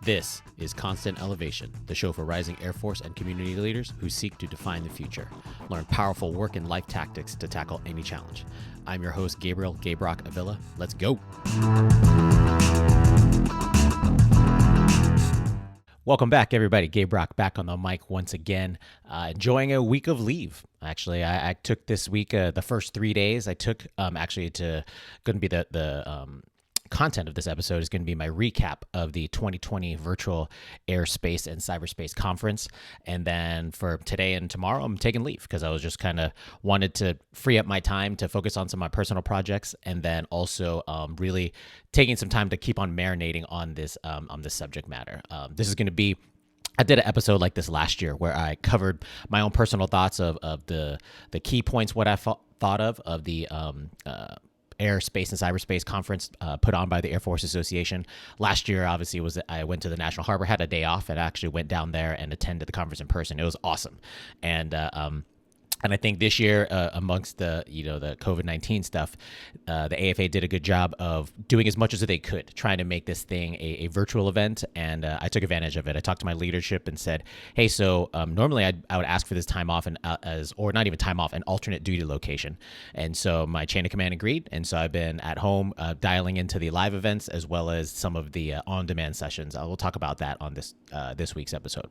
This is Constant Elevation, the show for rising Air Force and community leaders who seek to define the future. Learn powerful work and life tactics to tackle any challenge. I'm your host, Gabriel Gabrock Avila. Let's go. Welcome back, everybody. Gabe Brock back on the mic once again, enjoying a week of leave. Actually, I took this week, the first 3 days I took, going to be the content of this episode is going to be my recap of the 2020 Virtual ASC and Cyberspace Conference. And then for today and tomorrow, I'm taking leave because I was just kind of wanted to free up my time to focus on some of my personal projects, and then also really taking some time to keep on marinating on this subject matter. This is going to be I did an episode like this last year where I covered my own personal thoughts of the key points, what I thought of the Airspace and Cyberspace Conference put on by the Air Force Association. Last year, obviously, I went to the National Harbor, had a day off, and actually went down there and attended the conference in person. It was awesome. And I think this year, amongst the COVID-19 stuff, the AFA did a good job of doing as much as they could, trying to make this thing a virtual event. And I took advantage of it. I talked to my leadership and said, hey, so normally I would ask for this time off or not even time off, an alternate duty location. And so my chain of command agreed. And so I've been at home dialing into the live events as well as some of the on-demand sessions. I will talk about that on this week's episode.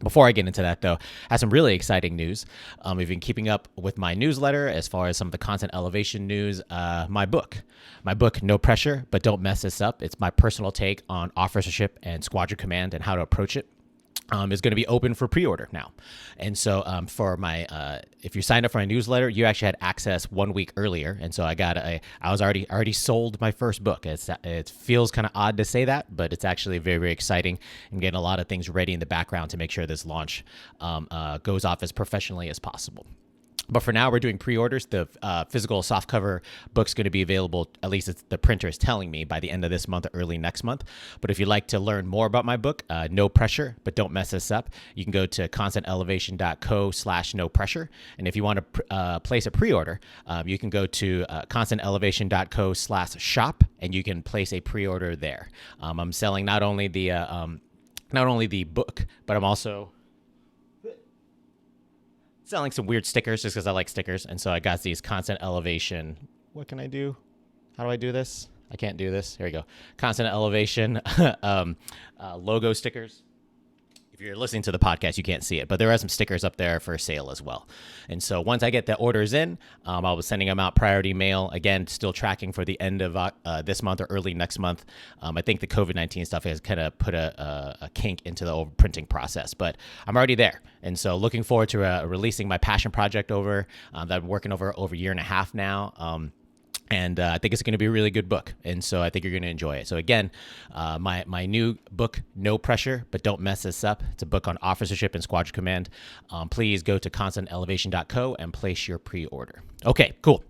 Before I get into that, though, I have some really exciting news. We've been keeping up with my newsletter as far as some of the content elevation news. My book, No Pressure, But Don't Mess This Up. It's my personal take on officership and squadron command and how to approach it. Is going to be open for pre-order now. And so for my, if you signed up for my newsletter, you actually had access 1 week earlier. And so I was already sold my first book. It feels kind of odd to say that, but it's actually very, very exciting. I'm getting a lot of things ready in the background to make sure this launch goes off as professionally as possible. But for now, we're doing pre-orders. The physical softcover book's going to be available, at least the printer is telling me, by the end of this month or early next month. But if you'd like to learn more about my book, No Pressure, But Don't Mess This Up, you can go to constantelevation.co/no pressure. And if you want to place a pre-order, you can go to constantelevation.co/shop, and you can place a pre-order there. I'm selling not only the book, but I'm also selling some weird stickers just because I like stickers. And so I got these Constant Elevation. What can I do? How do I do this? I can't do this. Here we go. Constant Elevation logo stickers. If you're listening to the podcast, you can't see it, but there are some stickers up there for sale as well. And so once I get the orders in, I'll be sending them out priority mail. Again, still tracking for the end of this month or early next month. I think the COVID-19 stuff has kind of put a kink into the printing process, but I'm already there. And so looking forward to releasing my passion project that I'm working over a year and a half now. And I think it's going to be a really good book. And so I think you're going to enjoy it. So again, my new book, No Pressure, But Don't Mess This Up. It's a book on officership and squadron command. Please go to constantelevation.co and place your pre-order. Okay, cool.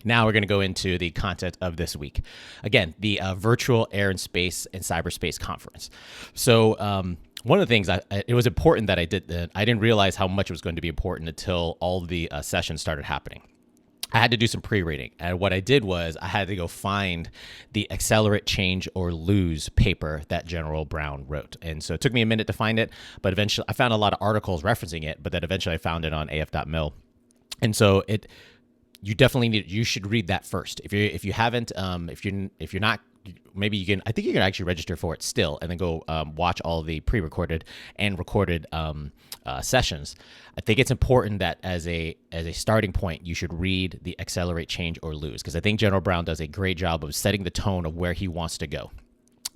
Now we're going to go into the content of this week. Again, the Virtual ASC and Cyberspace Conference. So one of the things, it was important that I did that. I didn't realize how much it was going to be important until all the sessions started happening. I had to do some pre-reading, and what I did was I had to go find the Accelerate, Change, or Lose paper that General Brown wrote. And so it took me a minute to find it, but eventually I found a lot of articles referencing it, but then eventually I found it on af.mil. And so you should read that first. If you haven't, if you're not, maybe you can, I think you can actually register for it still and then go watch all the pre-recorded and recorded sessions. I think it's important that as a starting point, you should read the Accelerate, Change, or Lose, because I think General Brown does a great job of setting the tone of where he wants to go.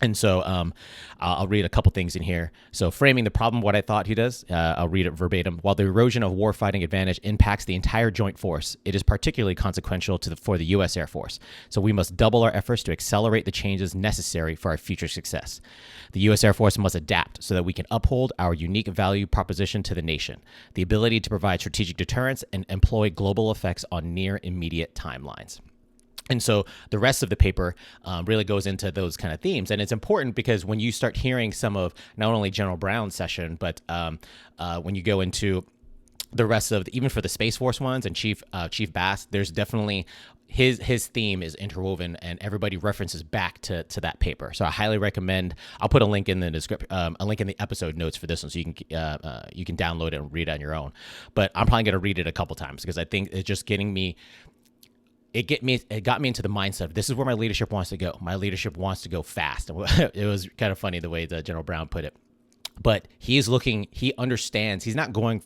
And so I'll read a couple things in here. So framing the problem, what I thought he does, I'll read it verbatim. While the erosion of warfighting advantage impacts the entire joint force, it is particularly consequential for the U.S. Air Force. So we must double our efforts to accelerate the changes necessary for our future success. The U.S. Air Force must adapt so that we can uphold our unique value proposition to the nation, the ability to provide strategic deterrence and employ global effects on near immediate timelines. And so the rest of the paper really goes into those kind of themes. And it's important because when you start hearing some of not only General Brown's session, but when you go into the rest of even for the Space Force ones and Chief Bass, there's definitely his theme is interwoven, and everybody references back to that paper. So I highly recommend. I'll put a link in the description, a link in the episode notes for this one, so you can download it and read it on your own. But I'm probably going to read it a couple times because I think it's just getting me. It got me into the mindset of this is where my leadership wants to go. My leadership wants to go fast. It was kind of funny the way that General Brown put it. But he understands, he's not going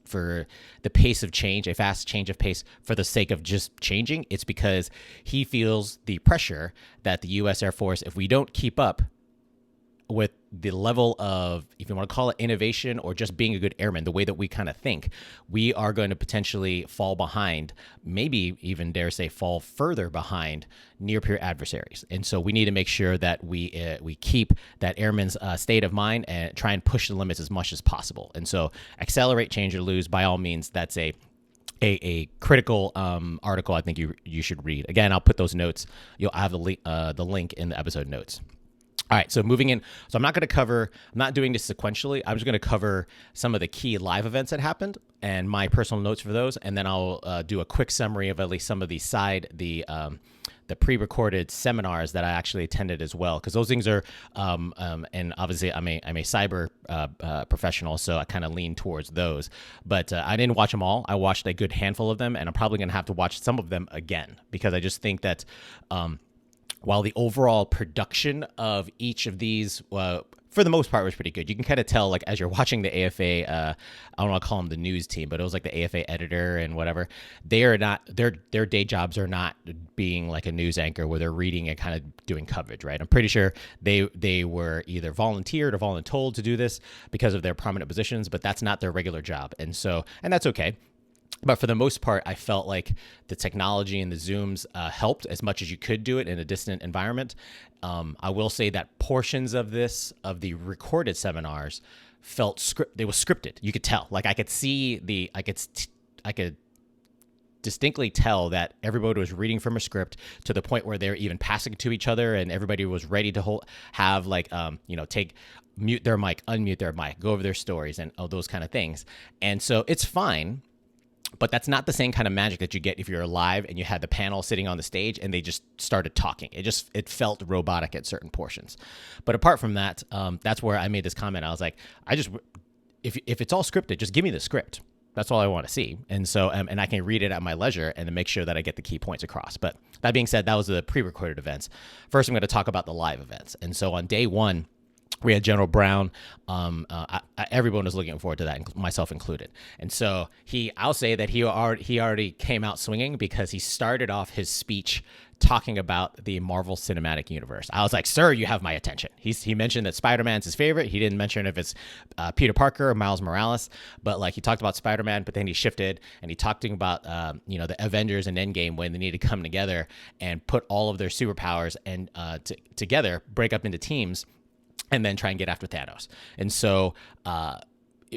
for the pace of change, a fast change of pace for the sake of just changing. It's because he feels the pressure that the U.S. Air Force, if we don't keep up with the level of, if you want to call it innovation or just being a good airman, the way that we kind of think, we are going to potentially fall behind, maybe even dare say fall further behind near peer adversaries. And so we need to make sure that we keep that airman's state of mind and try and push the limits as much as possible. And so accelerate, change, or lose, by all means, that's a critical article I think you should read. Again, I'll put those notes. You'll have the link in the episode notes. All right, so moving in. So I'm not doing this sequentially. I'm just going to cover some of the key live events that happened and my personal notes for those, and then I'll do a quick summary of at least some of the pre-recorded seminars that I actually attended as well, because those things are, and obviously I'm a cyber professional, so I kind of lean towards those. But I didn't watch them all. I watched a good handful of them, and I'm probably going to have to watch some of them again, because I just think that while the overall production of each of these, for the most part, was pretty good. You can kind of tell, like, as you're watching the AFA, I don't want to call them the news team, but it was like the AFA editor and whatever. They are not, their day jobs are not being like a news anchor where they're reading and kind of doing coverage, right? I'm pretty sure they were either volunteered or voluntold to do this because of their prominent positions, but that's not their regular job. And that's okay. But for the most part, I felt like the technology and the Zooms helped as much as you could do it in a distant environment. I will say that portions of the recorded seminars they were scripted. You could tell, like I could distinctly tell that everybody was reading from a script to the point where they're even passing it to each other, and everybody was ready to mute their mic, unmute their mic, go over their stories, and those kind of things. And so it's fine. But that's not the same kind of magic that you get if you're live and you had the panel sitting on the stage and they just started talking. It felt robotic at certain portions. But apart from that, that's where I made this comment. I was like, if it's all scripted, just give me the script. That's all I want to see. And so, and I can read it at my leisure and then make sure that I get the key points across. But that being said, that was the pre-recorded events. First, I'm going to talk about the live events. And so on day one, we had General Brown. Everyone was looking forward to that, myself included. And so I'll say that he already came out swinging, because he started off his speech talking about the Marvel Cinematic Universe. I was like, sir, you have my attention. He mentioned that Spider-Man's his favorite. He didn't mention if it's Peter Parker or Miles Morales, but like he talked about Spider-Man, but then he shifted and he talked about the Avengers and Endgame, when they need to come together and put all of their superpowers and together, break up into teams, and then try and get after Thanos. And so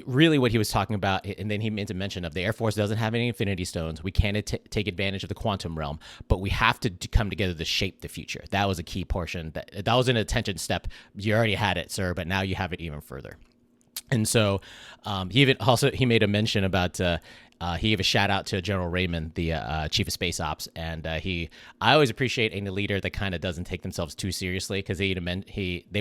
really what he was talking about, and then he made a mention of the Air Force doesn't have any Infinity Stones. We can't take advantage of the quantum realm, but we have to come together to shape the future. That was a key portion. That was an attention step. You already had it, sir, but now you have it even further. And so he made a mention about he gave a shout out to General Raymond, the chief of space ops, and I always appreciate a leader that kind of doesn't take themselves too seriously, because they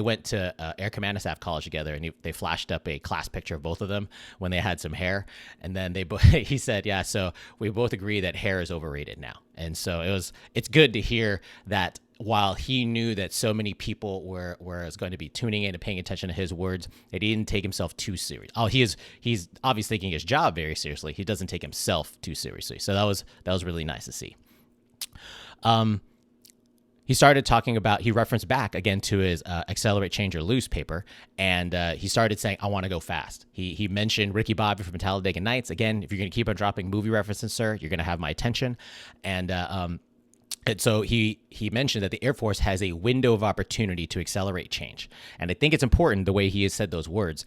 went to Air Command and Staff College together, and they flashed up a class picture of both of them when they had some hair, and then he said, yeah, so we both agree that hair is overrated now. And so it's good to hear that while he knew that so many people were going to be tuning in and paying attention to his words, that he didn't take himself too serious. He's obviously taking his job very seriously. He doesn't take himself too seriously. So that was really nice to see. He started talking about, he referenced back again to his Accelerate, Change, or Lose paper, and he started saying, I want to go fast. He mentioned Ricky Bobby from Talladega Nights. Again, if you're going to keep on dropping movie references, sir, you're going to have my attention. And so he mentioned that the Air Force has a window of opportunity to accelerate change. And I think it's important the way he has said those words.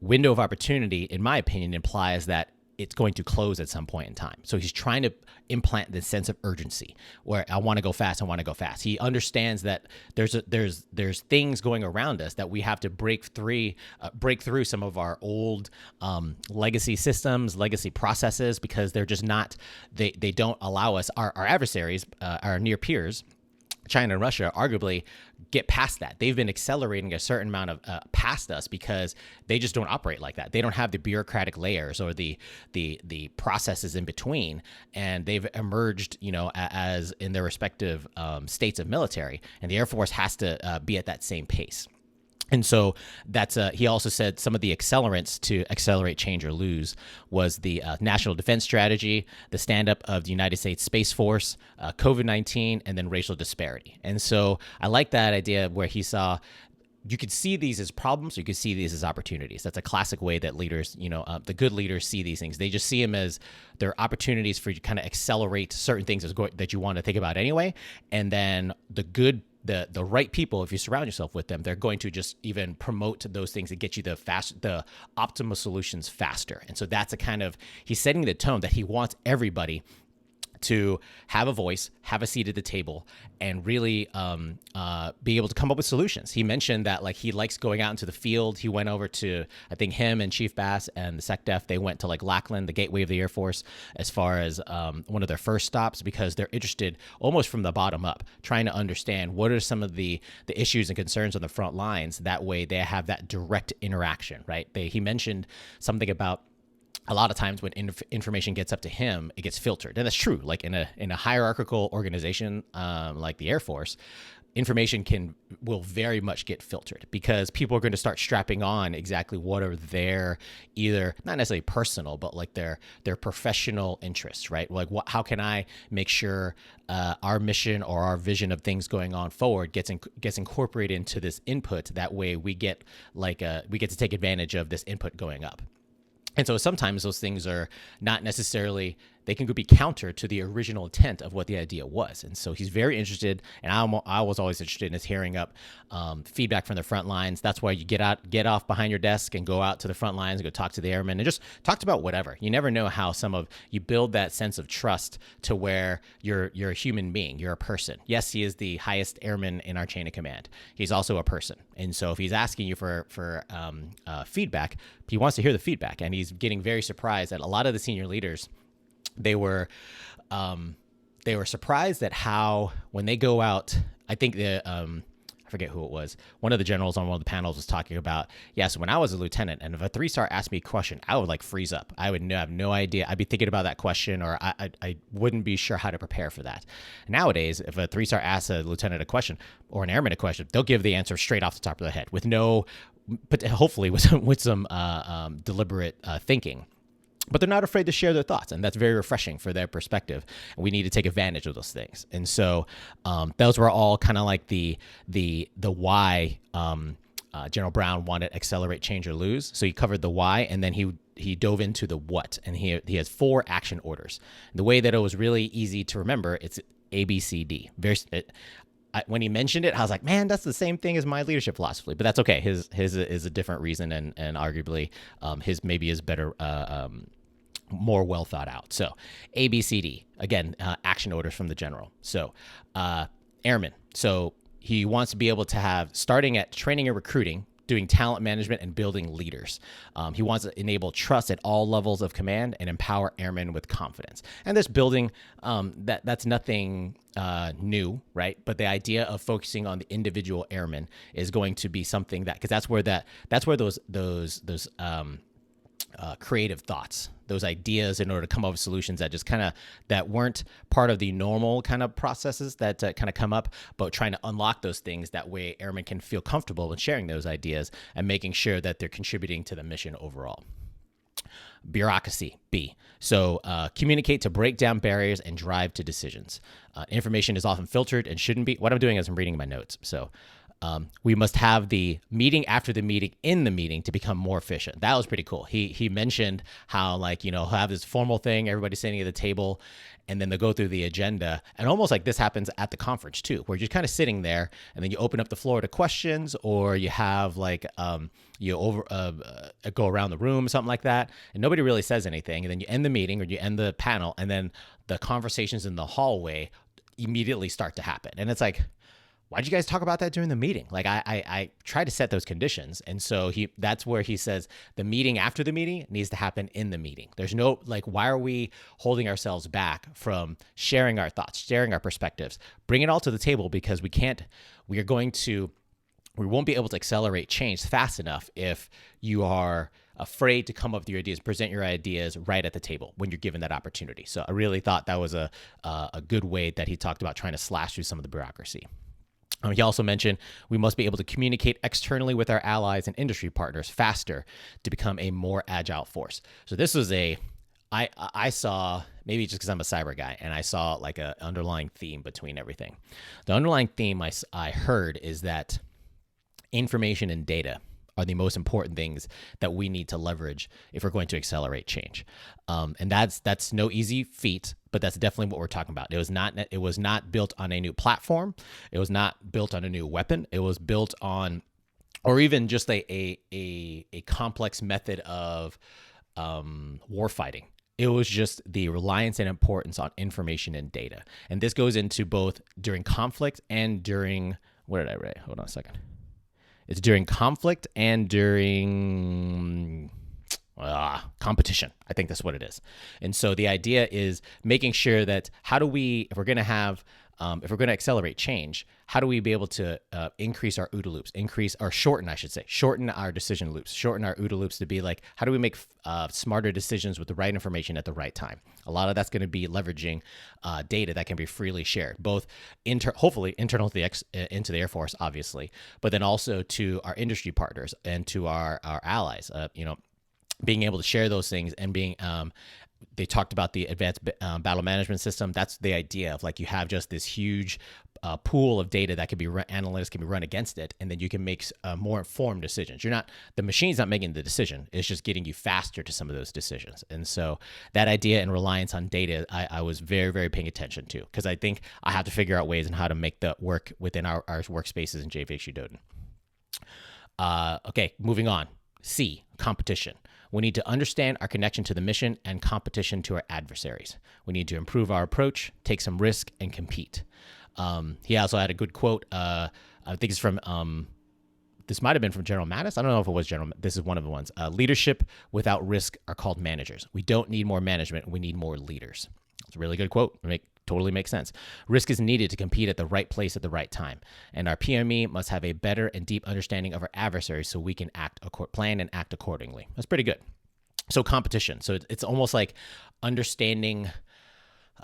Window of opportunity, in my opinion, implies that it's going to close at some point in time. So he's trying to implant this sense of urgency where I want to go fast. I want to go fast. He understands that there's things going around us that we have to break through some of our old legacy systems, legacy processes, because they're just not, they don't allow us, our adversaries, our near peers, China and Russia, arguably get past that. They've been accelerating a certain amount of past us because they just don't operate like that. They don't have the bureaucratic layers or the processes in between, and they've emerged, as in their respective states of military, and the Air Force has to be at that same pace. And so that's he also said some of the accelerants to accelerate, change, or lose was the national defense strategy, the stand-up of the United States Space Force, COVID-19, and then racial disparity. And so I like that idea where he saw you could see these as problems, or you could see these as opportunities. That's a classic way that leaders, the good leaders see these things. They just see them as they're opportunities for you to kind of accelerate certain things that you want to think about anyway. And then the right people, if you surround yourself with them, they're going to just even promote those things that get you the optimal solutions faster. And so that's he's setting the tone that he wants everybody to have a voice, have a seat at the table, and really be able to come up with solutions. He mentioned that he likes going out into the field. He went over to, I think him and Chief Bass and the SecDef, they went to Lackland, the gateway of the Air Force, as far as one of their first stops, because they're interested almost from the bottom up, trying to understand what are some of the issues and concerns on the front lines. That way they have that direct interaction, right? He mentioned something about a lot of times when information gets up to him, it gets filtered. And that's true. In a hierarchical organization like the Air Force, information will very much get filtered because people are going to start strapping on exactly what are their either not necessarily personal, but their professional interests, right? How can I make sure our mission or our vision of things going on forward gets incorporated into this input? That way we get to take advantage of this input going up. And so sometimes those things are not necessarily, they can be counter to the original intent of what the idea was. And so he's very interested, and I was always interested in hearing up feedback from the front lines. That's why you get off behind your desk and go out to the front lines and go talk to the airmen and just talk about whatever. You never know how you build that sense of trust to where you're a human being, you're a person. Yes, he is the highest airman in our chain of command. He's also a person. And so if he's asking you for feedback, he wants to hear the feedback, and he's getting very surprised that a lot of the senior leaders, they were surprised at how when they go out, I think I forget who it was. One of the generals on one of the panels was talking about, so when I was a lieutenant and if a 3-star asked me a question, I would freeze up. I would have no idea. I'd be thinking about that question, or I wouldn't be sure how to prepare for that. Nowadays, if a 3-star asks a lieutenant a question or an airman a question, they'll give the answer straight off the top of their head with hopefully with some deliberate thinking. But they're not afraid to share their thoughts, and that's very refreshing for their perspective. And we need to take advantage of those things. And so those were all kind of the why General Brown wanted accelerate, change, or lose. So he covered the why, and then he dove into the what. And he has 4 action orders. The way that it was really easy to remember, it's ABCD. When he mentioned it, I was like, man, that's the same thing as my leadership philosophy. But that's okay. His is a different reason, and arguably his maybe is better, more well thought out. So ABCD, again, action orders from the general. So airmen. So he wants to be able to have, starting at training and recruiting, doing talent management and building leaders. He wants to enable trust at all levels of command and empower airmen with confidence. And this building, that's nothing new, right? But the idea of focusing on the individual airman is going to be something because that's where those creative thoughts, those ideas in order to come up with solutions that just that weren't part of the normal kind of processes that kind of come up, but trying to unlock those things. That way airmen can feel comfortable in sharing those ideas and making sure that they're contributing to the mission overall. Bureaucracy, B. So communicate to break down barriers and drive to decisions. Information is often filtered and shouldn't be. What I'm doing is I'm reading my notes. So We must have the meeting after the meeting in the meeting to become more efficient. That was pretty cool. He mentioned how, like, he'll have this formal thing, everybody sitting at the table, and then they go through the agenda. And almost like this happens at the conference too, where you're kind of sitting there and then you open up the floor to questions, or you have like, go around the room, something like that. And nobody really says anything. And then you end the meeting or you end the panel, and then the conversations in the hallway immediately start to happen. And it's like, why'd you guys talk about that during the meeting? Like I try to set those conditions. And so that's where he says the meeting after the meeting needs to happen in the meeting. There's no, like, why are we holding ourselves back from sharing our thoughts, sharing our perspectives, bring it all to the table, because we won't be able to accelerate change fast enough if you are afraid to come up with your ideas, present your ideas right at the table when you're given that opportunity. So I really thought that was a good way that he talked about trying to slash through some of the bureaucracy. He also mentioned we must be able to communicate externally with our allies and industry partners faster to become a more agile force. So this was I saw, maybe just because I'm a cyber guy, and I saw like an underlying theme between everything. The underlying theme I heard is that information and data are the most important things that we need to leverage if we're going to accelerate change. And that's no easy feat, but that's definitely what we're talking about. It was not built on a new platform. It was not built on a new weapon. It was built on, or even just a complex method of war fighting. It was just the reliance and importance on information and data. And this goes into both during conflict and during, what did I write? Hold on a second. It's during conflict and during competition. I think that's what it is. And so the idea is making sure that if we're going to accelerate change, how do we be able to increase our OODA loops, shorten our decision loops, shorten our OODA loops to be like, how do we make smarter decisions with the right information at the right time? A lot of that's going to be leveraging data that can be freely shared, both hopefully internal to into the Air Force, obviously, but then also to our industry partners and to our allies. Being able to share those things and being they talked about the advanced battle management system. That's the idea of, like, you have just this huge pool of data that can be analytics can be run against it, and then you can make more informed decisions. The machine's not making the decision; it's just getting you faster to some of those decisions. And so that idea and reliance on data, I was very, very paying attention to, because I think I have to figure out ways on how to make that work within our workspaces in JVHU Doden. Okay, moving on. C, competition. We need to understand our connection to the mission and competition to our adversaries. We need to improve our approach, take some risk, and compete. He also had a good quote. I think it's from, this might have been from General Mattis. I don't know if it was General. This is one of the ones. Leadership without risk are called managers. We don't need more management. We need more leaders. It's a really good quote. Totally makes sense. Risk is needed to compete at the right place at the right time. And our PME must have a better and deep understanding of our adversaries so we can plan and act accordingly. That's pretty good. So competition. So it's almost like understanding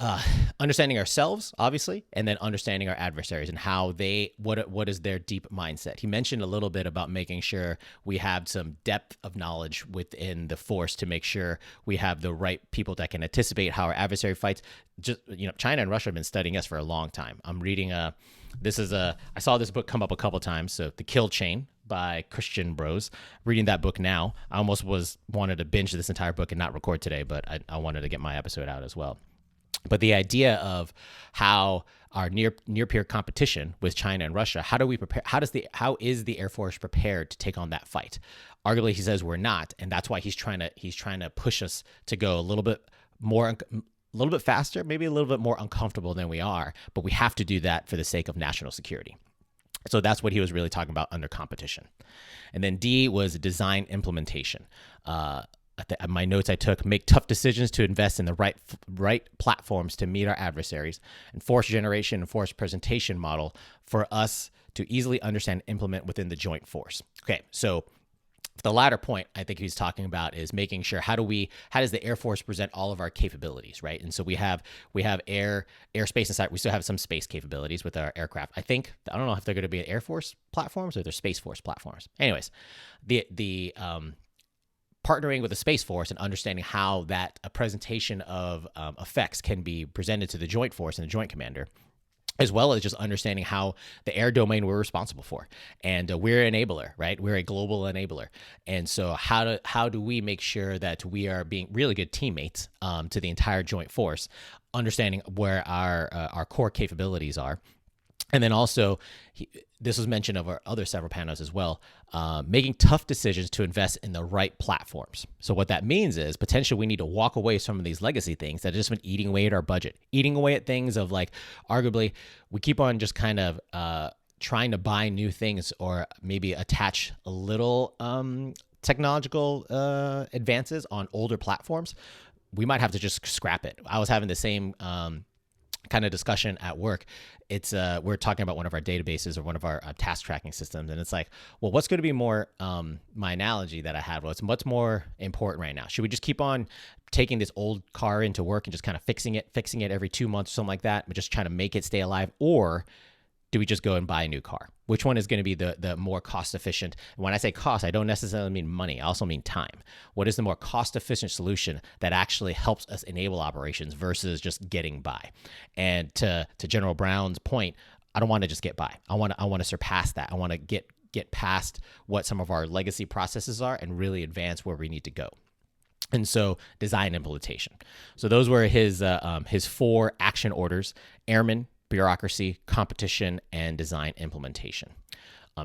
ourselves, obviously, and then understanding our adversaries and how what is their deep mindset. He mentioned a little bit about making sure we have some depth of knowledge within the force to make sure we have the right people that can anticipate how our adversary fights. China and Russia have been studying us for a long time. I'm reading I saw this book come up a couple times. So The Kill Chain by Christian Bros. Reading that book now. I almost wanted to binge this entire book and not record today, but I wanted to get my episode out as well. But the idea of how our near peer competition with China and Russia, how do we prepare? How is the Air Force prepared to take on that fight? Arguably, he says we're not, and that's why he's trying to push us to go a little bit faster, maybe a little bit more uncomfortable than we are. But we have to do that for the sake of national security. So that's what he was really talking about under competition. And then D was design implementation. My notes I took: make tough decisions to invest in the right platforms to meet our adversaries, and force generation and force presentation model for us to easily understand and implement within the joint force. Okay, so the latter point I think he's talking about is making sure how does the Air Force present all of our capabilities, right? And so we have air, space, and cyber. We still have some space capabilities with our aircraft. I don't know if they're going to be Air Force platforms or they're Space Force platforms. Anyways, the partnering with the Space Force and understanding how a presentation of effects can be presented to the Joint Force and the Joint Commander. as well as just understanding how the air domain we're responsible for. And we're an enabler, right? We're a global enabler. And so how do we make sure that we are being really good teammates to the entire joint force, understanding where our core capabilities are. And then also, this was mentioned of our other several panels as well, making tough decisions to invest in the right platforms. So what that means is potentially we need to walk away from some of these legacy things that have just been eating away at our budget, eating away at things of like, arguably, we keep on just kind of trying to buy new things or maybe attach a little technological advances on older platforms. We might have to just scrap it. I was having the same kind of discussion at work. It's we're talking about one of our databases or one of our task tracking systems, and it's like, well, what's going to be more? My analogy that I had was, what's more important right now? Should we just keep on taking this old car into work and just kind of fixing it every 2 months or something like that, but just trying to make it stay alive, or do we just go and buy a new car? Which one is going to be the more cost efficient? When I say cost, I don't necessarily mean money. I also mean time. What is the more cost efficient solution that actually helps us enable operations versus just getting by? And to General Brown's point, I don't want to just get by. I want to surpass that. I want to get past what some of our legacy processes are and really advance where we need to go. And so design implementation. So those were his 4 action orders: airmen, bureaucracy, competition, and design implementation.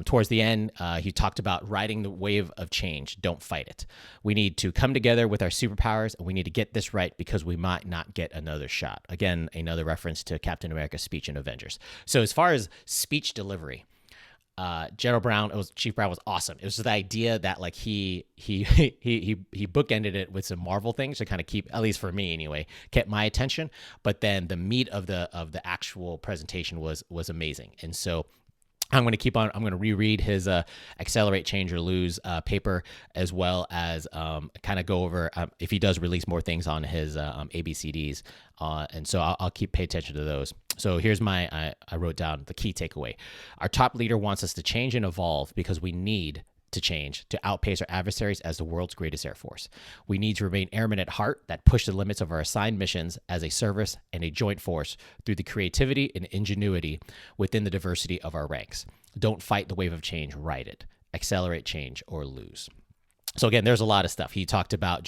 Towards the end, he talked about riding the wave of change. Don't fight it. We need to come together with our superpowers, and we need to get this right because we might not get another shot. Again, another reference to Captain America's speech in Avengers. So as far as speech delivery, Chief Brown was awesome. It was the idea that like he bookended it with some Marvel things to kind of keep, at least for me anyway, kept my attention. But then the meat of the actual presentation was amazing. And so I'm going to reread his Accelerate, Change, or Lose paper, as well as kind of go over if he does release more things on his ABCDs. And so I'll pay attention to those. So here's I wrote down the key takeaway. Our top leader wants us to change and evolve because we need to change to outpace our adversaries as the world's greatest air force. We need to remain airmen at heart that push the limits of our assigned missions as a service and a joint force through the creativity and ingenuity within the diversity of our ranks. Don't fight the wave of change, ride it. Accelerate, change, or lose. So again, there's a lot of stuff. He talked about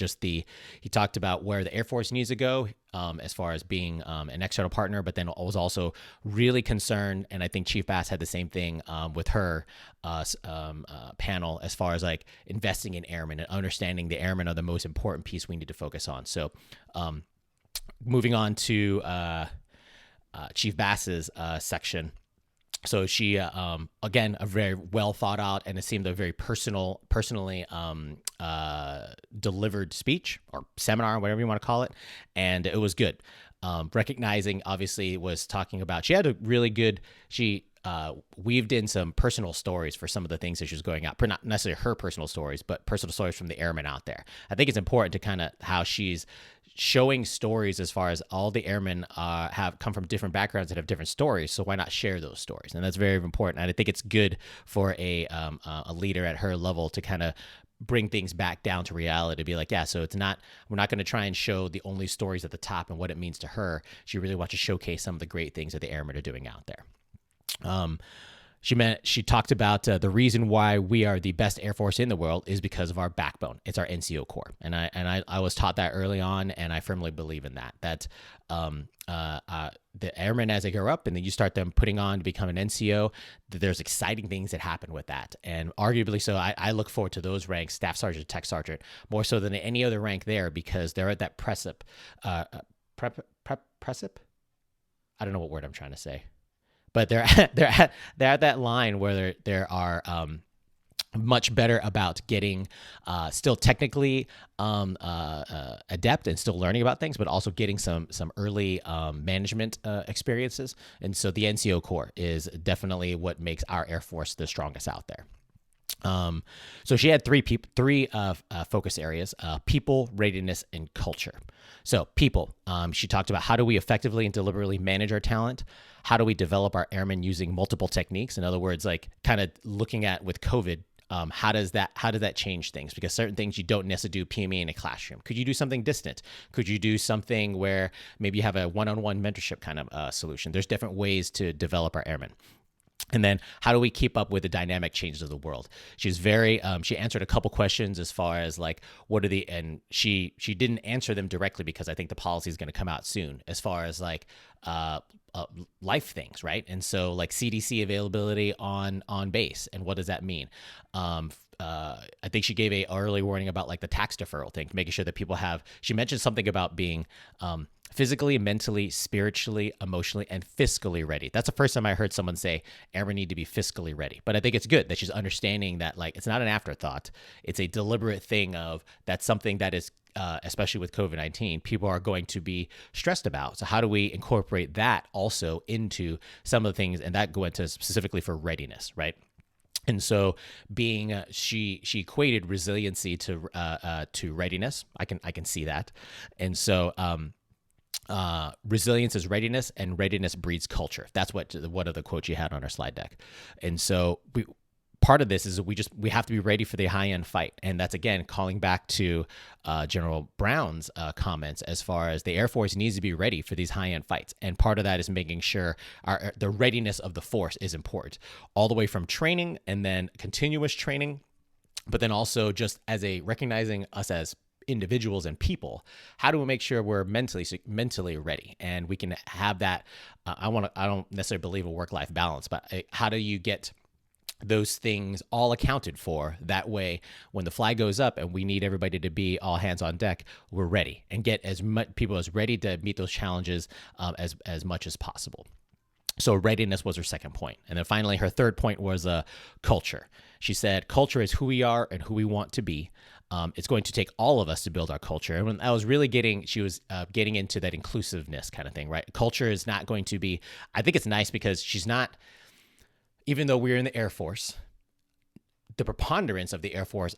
where the Air Force needs to go as far as being an external partner, but then was also really concerned, and I think Chief Bass had the same thing with her panel, as far as like investing in airmen and understanding the airmen are the most important piece we need to focus on. So moving on to Chief Bass's section. So she, again, a very well thought out, and it seemed a very personally delivered speech or seminar, whatever you want to call it. And it was good. Recognizing, obviously, was talking about, she had a really good, she weaved in some personal stories for some of the things that she was going out, not necessarily her personal stories, but personal stories from the airmen out there. I think it's important to kind of how she's showing stories as far as all the airmen have come from different backgrounds that have different stories. So why not share those stories? And that's very important. And I think it's good for a leader at her level to kind of bring things back down to reality, to be like, yeah, so we're not going to try and show the only stories at the top and what it means to her. She really wants to showcase some of the great things that the airmen are doing out there. She talked about the reason why we are the best Air Force in the world is because of our backbone. It's our NCO core, and I was taught that early on, and I firmly believe in that. That the airmen, as they grow up, and then you start them putting on to become an NCO, there's exciting things that happen with that, and arguably so. I look forward to those ranks, staff sergeant, tech sergeant, more so than any other rank there, because they're at that precip. I don't know what word I'm trying to say. But they're at that line where there are much better about getting still technically adept and still learning about things, but also getting some early management experiences. And so the NCO core is definitely what makes our Air Force the strongest out there. So she had three focus areas: people, readiness, and culture. So people, she talked about how do we effectively and deliberately manage our talent? How do we develop our airmen using multiple techniques? In other words, like kind of looking at with COVID, How does that change things? Because certain things you don't necessarily do PME in a classroom. Could you do something distant? Could you do something where maybe you have a one-on-one mentorship kind of solution? There's different ways to develop our airmen. And then how do we keep up with the dynamic changes of the world? She's very, she answered a couple questions as far as like, and she didn't answer them directly because I think the policy is going to come out soon as far as like, life things, right? And so like CDC availability on base, and what does that mean? I think she gave a early warning about like the tax deferral thing, making sure that people she mentioned something about being, physically, mentally, spiritually, emotionally, and fiscally ready. That's the first time I heard someone say airmen need to be fiscally ready. But I think it's good that she's understanding that like it's not an afterthought. It's a deliberate thing of that's something that is, especially with COVID-19, people are going to be stressed about. So how do we incorporate that also into some of the things, and that go into specifically for readiness, right? And so being, she equated resiliency to readiness. I can see that. And so, resilience is readiness, and readiness breeds culture. That's one of the quotes you had on our slide deck. And so part of this is we have to be ready for the high end fight. And that's again, calling back to General Brown's comments as far as the Air Force needs to be ready for these high end fights. And part of that is making sure the readiness of the force is important, all the way from training and then continuous training, but then also just recognizing us as individuals and people. How do we make sure we're mentally ready and we can have that? I don't necessarily believe a work-life balance, but how do you get those things all accounted for? That way, when the flag goes up and we need everybody to be all hands on deck, we're ready and get as much people as ready to meet those challenges as much as possible. So readiness was her second point. And then finally, her third point was culture. She said, culture is who we are and who we want to be. It's going to take all of us to build our culture. And when I was really she was getting into that inclusiveness kind of thing, right? Culture is not going to be, I think it's nice because she's not, even though we're in the Air Force, the preponderance of the Air Force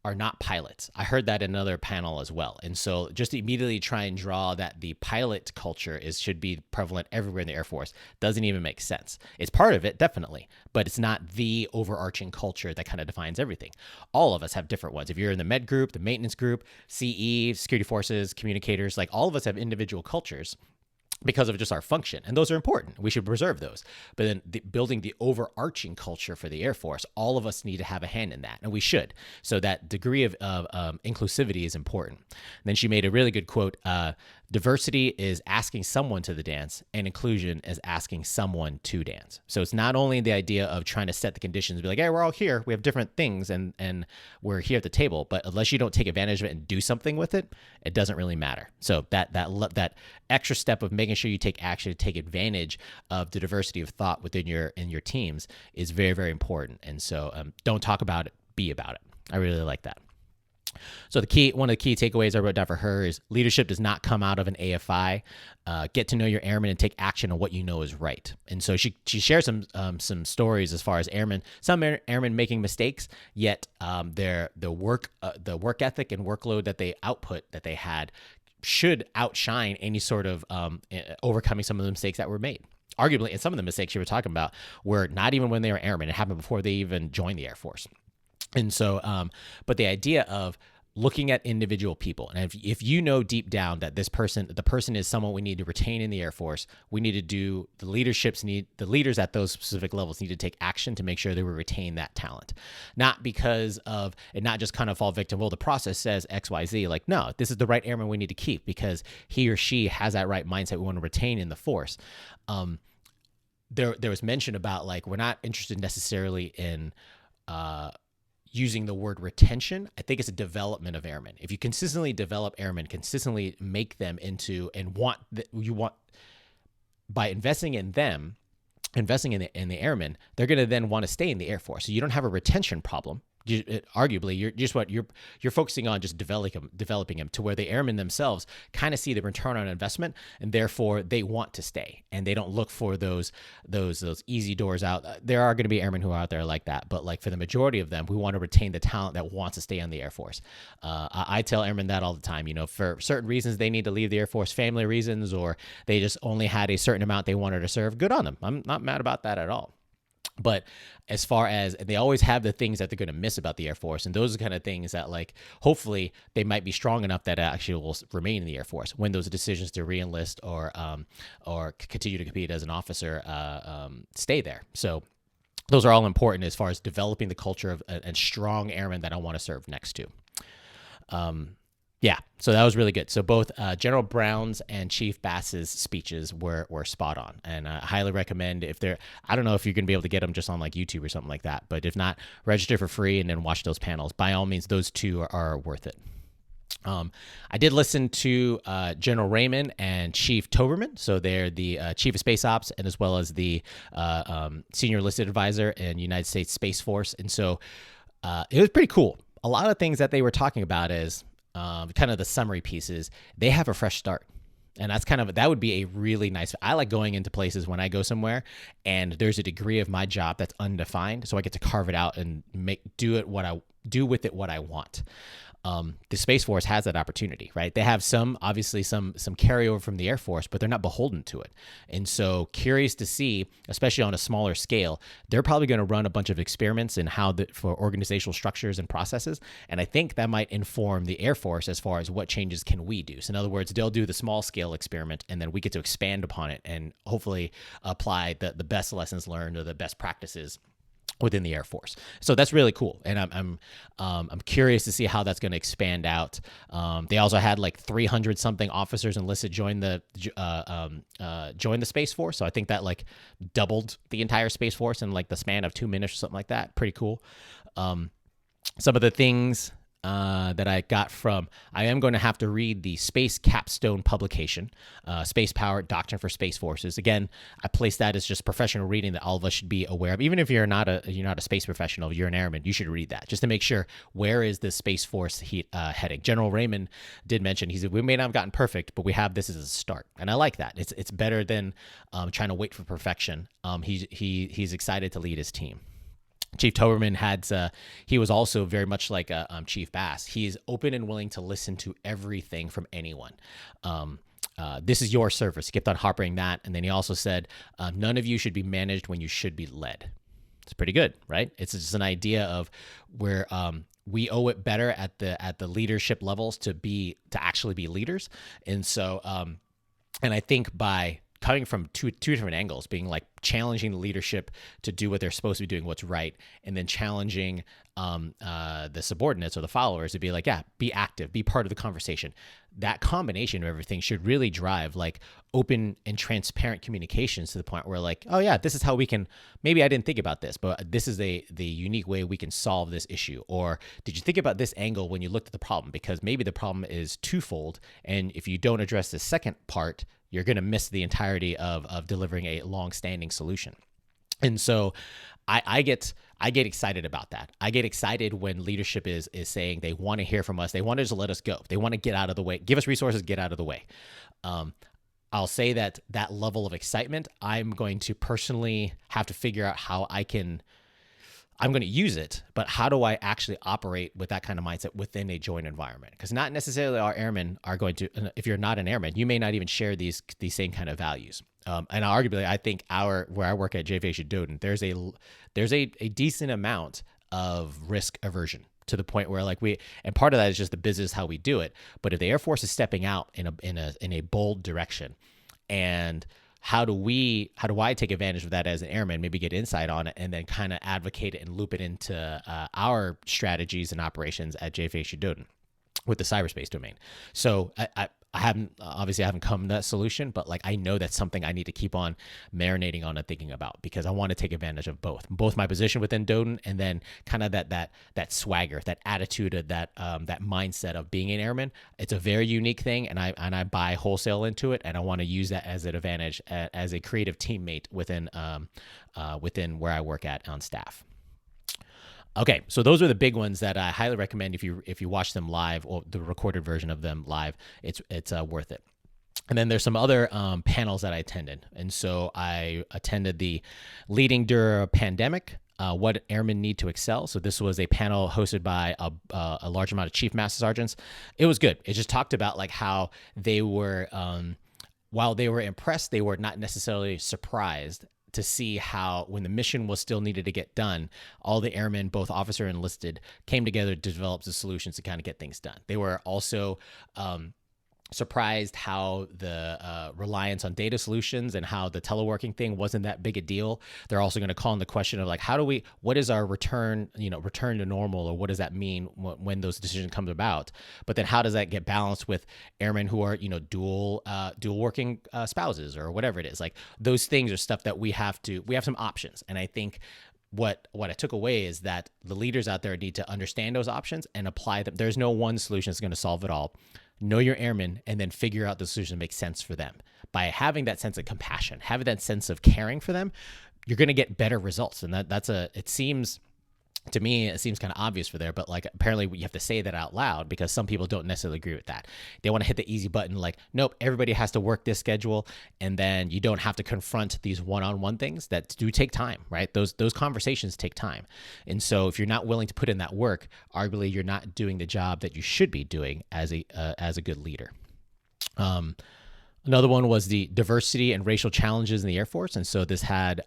are not pilots. I heard that in another panel as well. And so just immediately try and draw that the pilot culture should be prevalent everywhere in the Air Force doesn't even make sense. It's part of it, definitely, but it's not the overarching culture that kind of defines everything. All of us have different ones. If you're in the med group, the maintenance group, CE, security forces, communicators, like all of us have individual cultures because of just our function. And those are important. We should preserve those. But then building the overarching culture for the Air Force, all of us need to have a hand in that, and we should. So that degree of inclusivity is important. And then she made a really good quote, diversity is asking someone to the dance, and inclusion is asking someone to dance. So it's not only the idea of trying to set the conditions, be like, hey, we're all here, we have different things, and we're here at the table, but unless you don't take advantage of it and do something with it, it doesn't really matter. So that extra step of making sure you take action to take advantage of the diversity of thought within your teams is very, very important. And so don't talk about it, be about it. I really like that. So one of the key takeaways I wrote down for her is leadership does not come out of an AFI. Get to know your airmen and take action on what you know is right. And so she shares some stories as far as some airmen making mistakes, yet the work ethic and workload that they had should outshine any sort of overcoming some of the mistakes that were made. Arguably, and some of the mistakes you were talking about were not even when they were airmen. It happened before they even joined the Air Force. And so, but the idea of looking at individual people, and if you know deep down that the person is someone we need to retain in the Air Force, we need to do the leaders at those specific levels need to take action to make sure that we retain that talent, not because of it, not just kind of fall victim. Well, the process says X, Y, Z. Like, no, this is the right airman we need to keep because he or she has that right mindset we want to retain in the force. There was mention about like we're not interested necessarily in using the word retention. I think it's a development of airmen. If you consistently develop airmen, consistently make them into by investing in them, investing in the airmen, they're going to then want to stay in the Air Force. So you don't have a retention problem. Arguably, you're focusing on just developing them to where the airmen themselves kind of see the return on investment, and therefore they want to stay, and they don't look for those easy doors out. There are going to be airmen who are out there like that, but like for the majority of them, we want to retain the talent that wants to stay on the Air Force. I tell airmen that all the time. For certain reasons they need to leave the Air Force, family reasons, or they just only had a certain amount they wanted to serve. Good on them. I'm not mad about that at all. But as far as they always have the things that they're going to miss about the Air Force, and those are kind of things that like hopefully they might be strong enough that actually will remain in the Air Force when those decisions to reenlist or continue to compete as an officer stay there. So those are all important as far as developing the culture of and strong airmen that I want to serve next to. Yeah, so that was really good. So both General Brown's and Chief Bass's speeches were spot on, and I highly recommend if they're. I don't know if you're going to be able to get them just on like YouTube or something like that, but if not, register for free and then watch those panels. By all means, those two are worth it. I did listen to General Raymond and Chief Toberman. So they're the Chief of Space Ops and as well as the Senior Enlisted Advisor in United States Space Force. And so it was pretty cool. A lot of things that they were talking about is kind of the summary pieces. They have a fresh start. And that would be a really nice, I like going into places when I go somewhere and there's a degree of my job that's undefined. So I get to carve it out and do with it what I want. The Space Force has that opportunity, right? They have obviously some carryover from the Air Force, but they're not beholden to it. And so curious to see, especially on a smaller scale, they're probably going to run a bunch of experiments in for organizational structures and processes. And I think that might inform the Air Force as far as what changes can we do. So in other words, they'll do the small scale experiment and then we get to expand upon it and hopefully apply the best lessons learned or the best practices within the Air Force. So that's really cool, and I'm curious to see how that's going to expand out. They also had like 300 something officers enlisted join the Space Force. So I think that like doubled the entire Space Force in like the span of 2 minutes or something like that. Pretty cool. Some of the things that I got from, I am going to have to read the Space Capstone publication, Space Power Doctrine for Space Forces. Again, I place that as just professional reading that all of us should be aware of. Even if you're not a space professional, you're an airman, you should read that just to make sure where is the Space Force heading. General Raymond did mention, he said, we may not have gotten perfect, but we have this as a start. And I like that. It's better than trying to wait for perfection. He's excited to lead his team. Chief Toberman he was also very much like Chief Bass. He is open and willing to listen to everything from anyone. This is your service. He kept on harping that. And then he also said, none of you should be managed when you should be led. It's pretty good, right? It's just an idea of where we owe it better at the leadership levels to actually be leaders. And so, and I think by coming from two different angles, being like challenging the leadership to do what they're supposed to be doing, what's right, and then challenging the subordinates or the followers to be like, yeah, be active, be part of the conversation. That combination of everything should really drive like open and transparent communications to the point where like, oh yeah, this is how we can, maybe I didn't think about this, but this is the unique way we can solve this issue. Or did you think about this angle when you looked at the problem? Because maybe the problem is twofold. And if you don't address the second part, you're going to miss the entirety of delivering a long-standing solution. And so I get excited about that. I get excited when leadership is saying they want to hear from us. They want to just let us go. They want to get out of the way, give us resources, get out of the way. I'll say that level of excitement, I'm going to personally have to figure out how I'm going to use it, but how do I actually operate with that kind of mindset within a joint environment? Because not necessarily our airmen are going to, if you're not an airman, you may not even share these same kind of values. And arguably, I think where I work at JV JoAnne, there's a decent amount of risk aversion to the point where and part of that is just the business, how we do it. But if the Air Force is stepping out in a bold direction, and how do I take advantage of that as an airman, maybe get insight on it, and then kind of advocate it and loop it into our strategies and operations at JV JoAnne with the cyberspace domain. So I haven't come to that solution, but I know that's something I need to keep on marinating on and thinking about, because I want to take advantage of both my position within JoAnne and then kind of that swagger, that attitude, of that mindset of being an airman. It's a very unique thing, and I buy wholesale into it, and I want to use that as an advantage as a creative teammate within where I work at on staff. Okay, so those are the big ones that I highly recommend if you watch them live, or the recorded version of them live. It's worth it. And then there's some other panels that I attended. And so I attended the Leading During a Pandemic, What Airmen Need to Excel. So this was a panel hosted by a large amount of Chief Master Sergeants. It was good. It just talked about how they were, while they were impressed, they were not necessarily surprised to see how, when the mission was still needed to get done, all the airmen, both officer and enlisted, came together to develop the solutions to kind of get things done. They were also surprised how the reliance on data solutions and how the teleworking thing wasn't that big a deal. They're also going to call in the question of like, what is our return to normal, or what does that mean when those decisions come about? But then how does that get balanced with airmen who are, dual working spouses or whatever it is? Like, those things are stuff that we have some options. And I think what I took away is that the leaders out there need to understand those options and apply them. There's no one solution that's going to solve it all. Know your airmen and then figure out the solution that makes sense for them. By having that sense of compassion, having that sense of caring for them, you're going to get better results. And it seems kind of obvious for there, but like, apparently you have to say that out loud because some people don't necessarily agree with that. They want to hit the easy button, like, nope, everybody has to work this schedule. And then you don't have to confront these one-on-one things that do take time, right? Those conversations take time. And so if you're not willing to put in that work, arguably you're not doing the job that you should be doing as a good leader. Another one was the diversity and racial challenges in the Air Force. And so this had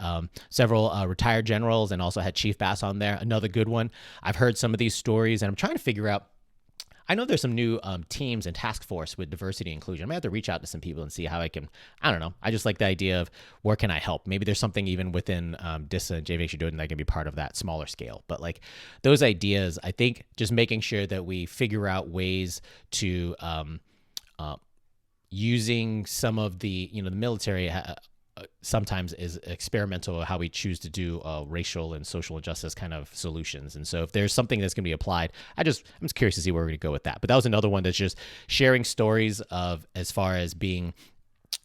several retired generals and also had Chief Bass on there. Another good one. I've heard some of these stories and I'm trying to figure out, I know there's some new teams and task force with diversity and inclusion. I'm going to have to reach out to some people and see how I don't know. I just like the idea of where can I help? Maybe there's something even within DISA and JVXU Doden that can be part of that smaller scale. But like those ideas, I think just making sure that we figure out ways to using some of the, the military sometimes is experimental how we choose to do racial and social injustice kind of solutions. And so if there's something that's going to be applied, I'm just curious to see where we're going to go with that. But that was another one that's just sharing stories of, as far as being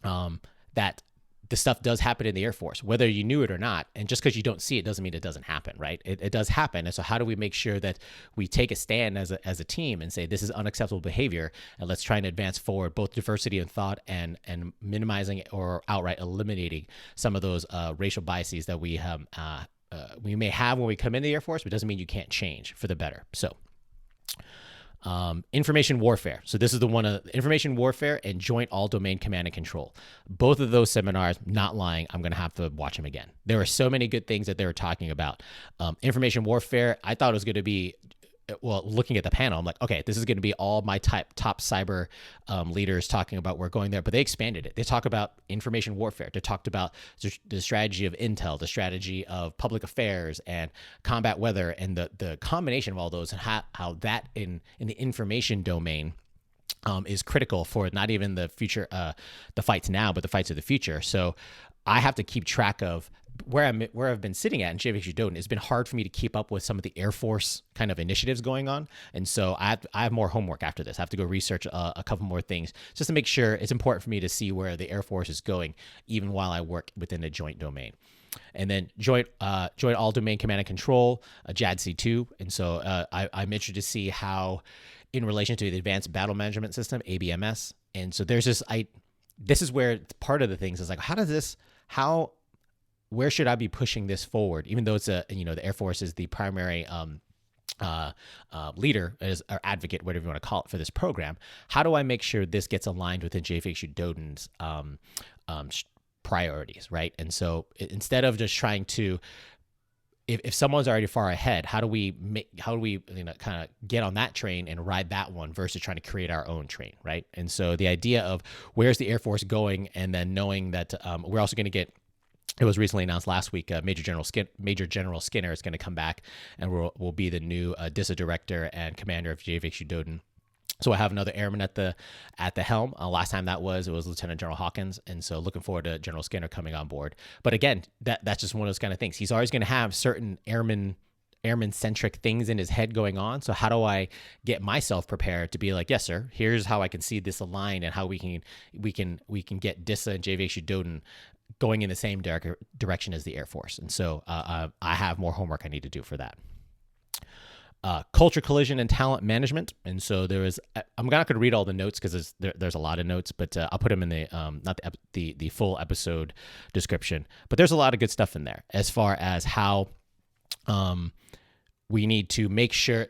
that the stuff does happen in the Air Force, whether you knew it or not. And just because you don't see it doesn't mean it doesn't happen, right? It does happen. And so how do we make sure that we take a stand as a team and say, this is unacceptable behavior, and let's try and advance forward both diversity in thought and minimizing or outright eliminating some of those racial biases that we may have when we come in the Air Force, but doesn't mean you can't change for the better. So information warfare. So this is the one of information warfare and joint all domain command and control. Both of those seminars, not lying, I'm going to have to watch them again. There were so many good things that they were talking about. Information warfare, I thought it was going to be, well, looking at the panel, I'm like, okay, this is going to be all my top cyber leaders talking about we're going there, but they expanded it. They talk about information warfare. They talked about the strategy of intel, the strategy of public affairs and combat weather, and the combination of all those, and how that in the information domain is critical for not even the future, the fights now, but the fights of the future. So I have to keep track of where I've been sitting at in JVXU Doden. It's been hard for me to keep up with some of the Air Force kind of initiatives going on. And so I have more homework after this. I have to go research a couple more things just to make sure. It's important for me to see where the Air Force is going, even while I work within a joint domain. And then joint all domain command and control, JADC2. And so I'm interested to see how, in relation to the advanced battle management system, ABMS. And so there's this is where part of the things is like, where should I be pushing this forward? Even though it's the Air Force is the primary leader or advocate, whatever you want to call it, for this program. How do I make sure this gets aligned within JVXU Doden's priorities, right? And so instead of just trying to, if someone's already far ahead, how do we kind of get on that train and ride that one versus trying to create our own train, right? And so the idea of where's the Air Force going, and then knowing that we're also going to get. It was recently announced last week, Major General Skinner is going to come back and will be the new DISA director and commander of JVXU Doden. So I have another airman at the helm. Last time it was Lieutenant General Hawkins, and so looking forward to General Skinner coming on board. But again, that's just one of those kind of things. He's always going to have certain airman-centric things in his head going on. So how do I get myself prepared to be like, yes, sir, here's how I can see this aligned and how we can get DISA and JVXU Doden going in the same direction as the Air Force. And so I have more homework I need to do for that. Culture collision and talent management. And so I'm not going to read all the notes because there's a lot of notes, but I'll put them in the full episode description. But there's a lot of good stuff in there as far as how we need to make sure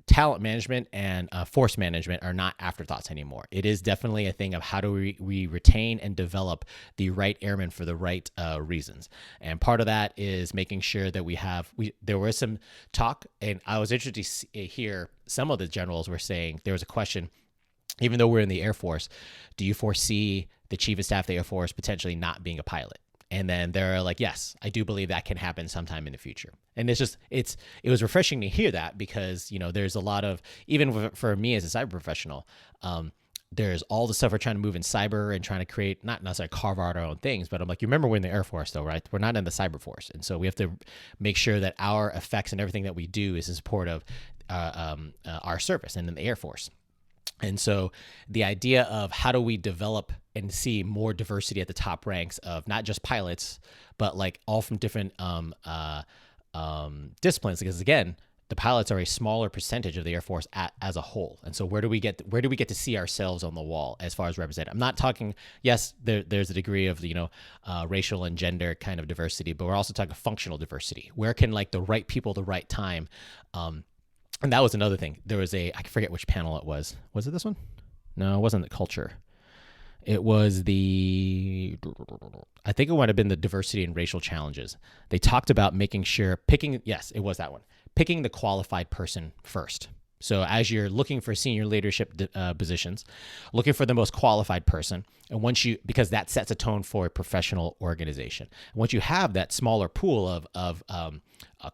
talent management and force management are not afterthoughts anymore. It is definitely a thing of how do we retain and develop the right airmen for the right reasons. And part of that is making sure that there was some talk, and I was interested to hear some of the generals were saying there was a question, even though we're in the Air Force, do you foresee the Chief of Staff of the Air Force potentially not being a pilot? And then they're like, yes, I do believe that can happen sometime in the future. And it was refreshing to hear that, because, there's a lot of, even for me as a cyber professional, there's all the stuff we're trying to move in cyber and trying to create, not necessarily carve out our own things, but I'm like, you remember we're in the Air Force though, right? We're not in the cyber force. And so we have to make sure that our effects and everything that we do is in support of our service and in the Air Force. And so the idea of how do we develop and see more diversity at the top ranks of not just pilots, but like all from different disciplines, because again, the pilots are a smaller percentage of the Air Force as a whole. And so where do we get to see ourselves on the wall as far as represented? I'm not talking, yes, there's a degree of, racial and gender kind of diversity, but we're also talking functional diversity. Where can like the right people, the right time, and that was another thing. There was I forget which panel it was. Was it this one? No, it wasn't the culture. It was I think it might have been the diversity and racial challenges. They talked about making sure yes, it was that one. Picking the qualified person first. So as you're looking for senior leadership positions, looking for the most qualified person, and because that sets a tone for a professional organization. Once you have that smaller pool of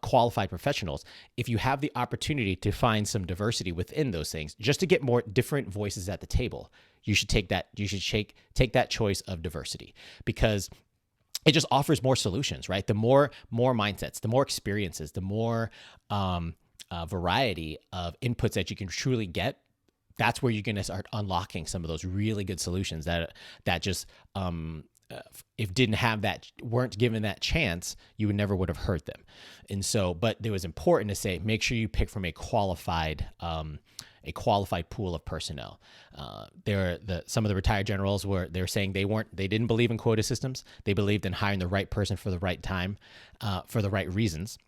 qualified professionals, if you have the opportunity to find some diversity within those things, just to get more different voices at the table, you should take that. You should take that choice of diversity, because it just offers more solutions, right? The more mindsets, the more experiences, the more variety of inputs that you can truly get, that's where you're going to start unlocking some of those really good solutions that just if weren't given that chance, you would have heard them. And so, but it was important to say, make sure you pick from a qualified pool of personnel. Some of the retired generals they were saying they didn't believe in quota systems. They believed in hiring the right person for the right time, for the right reasons.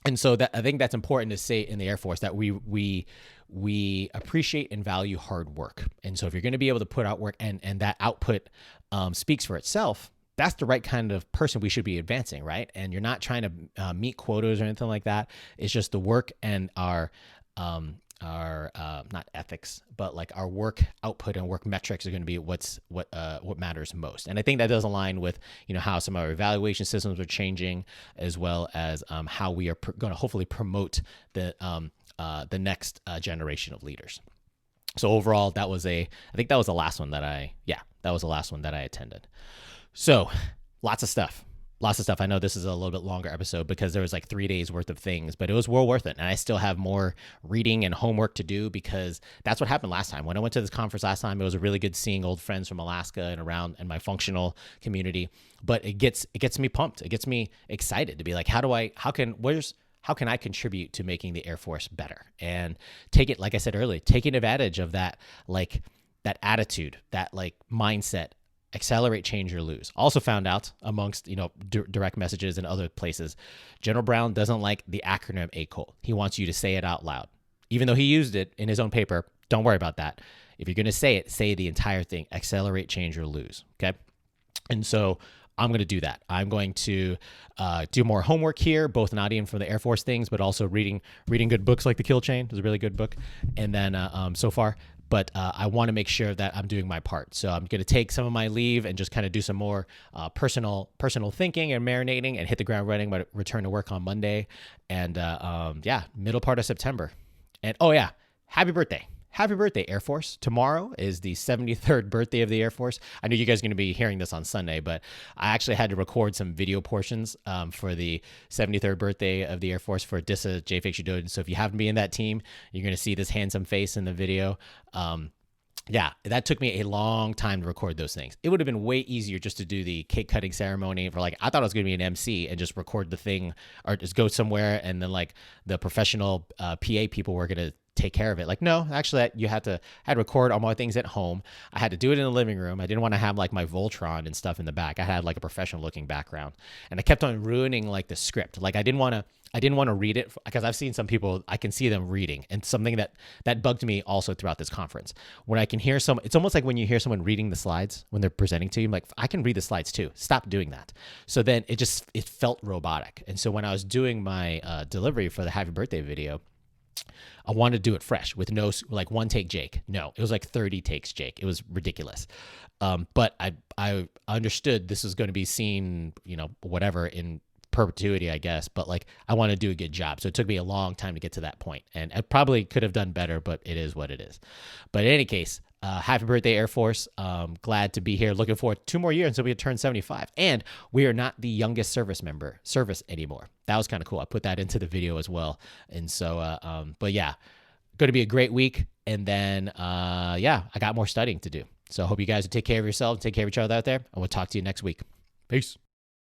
And so I think that's important to say in the Air Force, that we appreciate and value hard work. And so if you're going to be able to put out work and that output speaks for itself, that's the right kind of person we should be advancing, right? And you're not trying to meet quotas or anything like that. It's just the work and our not ethics, but like our work output and work metrics are going to be what matters most. And I think that does align with how some of our evaluation systems are changing, as well as how we are going to hopefully promote the next generation of leaders. So overall, I think that was the last one that I attended. So lots of stuff. I know this is a little bit longer episode because there was like 3 days worth of things, but it was well worth it. And I still have more reading and homework to do, because that's what happened last time. When I went to this conference last time, it was really good seeing old friends from Alaska and around and my functional community. But it gets me pumped. It gets me excited to be like, how can I contribute to making the Air Force better? And like I said earlier, taking advantage of that, like that attitude, that like mindset. Accelerate, change, or lose. Also found out amongst direct messages and other places, General Brown doesn't like the acronym ACOL. He wants you to say it out loud, even though he used it in his own paper. Don't worry about that. If you're going to say it, say the entire thing. Accelerate, change, or lose. Okay, and so I'm going to do that. I'm going to do more homework here, both not even for the Air Force things, but also reading good books like The Kill Chain. It's a really good book, and then so far. But I want to make sure that I'm doing my part. So I'm going to take some of my leave and just kind of do some more personal thinking and marinating, and hit the ground running. But return to work on Monday, and middle part of September. And happy birthday. Happy birthday, Air Force. Tomorrow is the 73rd birthday of the Air Force. I know you guys are going to be hearing this on Sunday, but I actually had to record some video portions for the 73rd birthday of the Air Force for CMSgt JoAnne. So if you happen to be in that team, you're going to see this handsome face in the video. That took me a long time to record those things. It would have been way easier just to do the cake cutting ceremony I thought I was going to be an MC and just record the thing, or just go somewhere, and then like the professional PA people were going to take care of it. Like, no, actually, I had to record all my things at home. I had to do it in the living room. I didn't want to have like my Voltron and stuff in the back. I had like a professional looking background, and I kept on ruining like the script. Like I didn't want to read it because I've seen some people, I can see them reading, and something that bugged me also throughout this conference. When I can hear it's almost like when you hear someone reading the slides when they're presenting to you, I'm like, I can read the slides too. Stop doing that. So then it felt robotic. And so when I was doing my delivery for the happy birthday video, I wanted to do it fresh with no like one take Jake. No, it was like 30 takes Jake. It was ridiculous. But I understood this was going to be seen, whatever in perpetuity, I guess, but like I want to do a good job. So it took me a long time to get to that point, and I probably could have done better, but it is what it is. But in any case, happy birthday, Air Force. Glad to be here. Looking forward to 2 more years until we turn 75. And we are not the youngest service anymore. That was kind of cool. I put that into the video as well. And so, but yeah, going to be a great week. And then, I got more studying to do. So I hope you guys will take care of yourselves, take care of each other out there, and we'll talk to you next week. Peace.